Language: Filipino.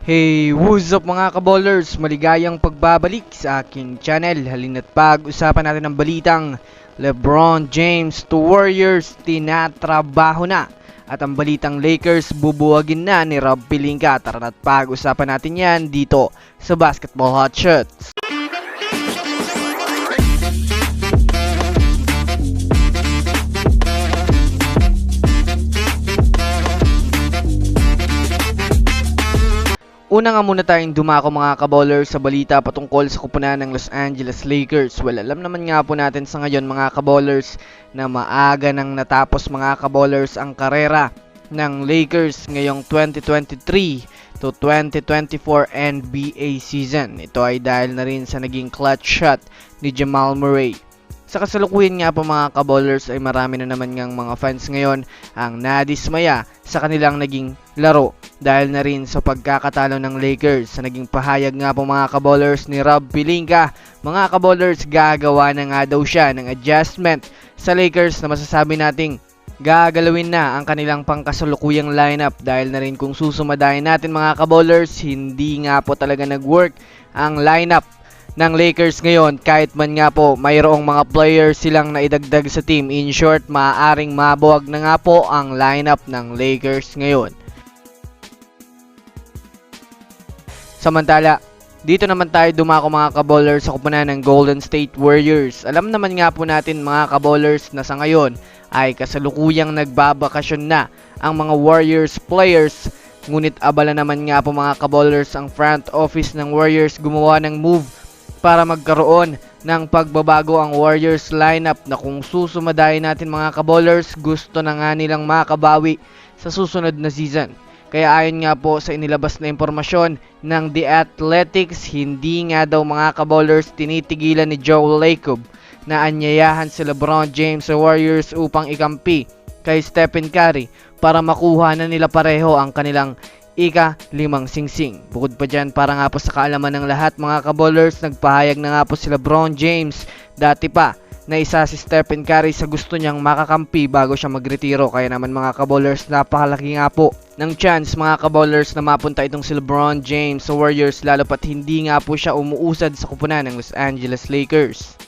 Hey, what's up mga kaballers? Maligayang pagbabalik sa aking channel. Halina't pag-usapan natin ang balitang LeBron James to Warriors tinatrabaho na. At ang balitang Lakers bubuwagin na ni Rob Pelinka. Tara na't pag-usapan natin yan dito sa Basketball Hot Shots. Una nga muna tayong dumako mga kaballers sa balita patungkol sa kupunan ng Los Angeles Lakers. Well, alam naman nga po natin sa ngayon mga kaballers na maaga nang natapos mga kaballers ang karera ng Lakers ngayong 2023 to 2024 NBA season. Ito ay dahil na rin sa naging clutch shot ni Jamal Murray. Sa kasalukuyan nga po mga kaballers ay marami na naman ngang mga fans ngayon ang nadismaya sa kanilang naging laro dahil na rin sa pagkakatalo ng Lakers. Sa naging pahayag nga po mga kaballers ni Rob Pelinka, mga kaballers gagawa na nga daw siya ng adjustment sa Lakers na masasabi nating gagalawin na ang kanilang pangkasalukuyang lineup dahil na rin kung susumadahin natin mga kaballers, hindi nga po talaga nag-work ang lineup ng Lakers ngayon kahit man nga po mayroong mga players silang naidagdag sa team. In short, maaaring mabuwag na nga po ang lineup ng Lakers ngayon. Samantala, dito naman tayo dumako mga kaballers sa kupunan ng Golden State Warriors. Alam naman nga po natin mga kaballers na sa ngayon ay kasalukuyang nagbabakasyon na ang mga Warriors players. Ngunit abala naman nga po mga kaballers ang front office ng Warriors gumawa ng move para magkaroon ng pagbabago ang Warriors lineup na kung susumadahin natin mga kaballers, gusto na nga nilang makabawi sa susunod na season. Kaya ayon nga po sa inilabas na impormasyon ng The Athletics, hindi nga daw mga kaballers tinitigilan ni Joe Lacob na anyayahan si LeBron James sa Warriors upang ikampi kay Stephen Curry para makuha na nila pareho ang kanilang ika-5 singsing. Bukod pa dyan, para nga po sa kaalaman ng lahat mga kaballers, nagpahayag na nga po si LeBron James dati pa na isa si Stephen Curry sa gusto niyang makakampi bago siya magretiro. Kaya naman mga kaballers, napakalaki nga po ng chance mga kaballers na mapunta itong si LeBron James sa Warriors, lalo pat hindi nga po siya umuusad sa kupunan ng Los Angeles Lakers.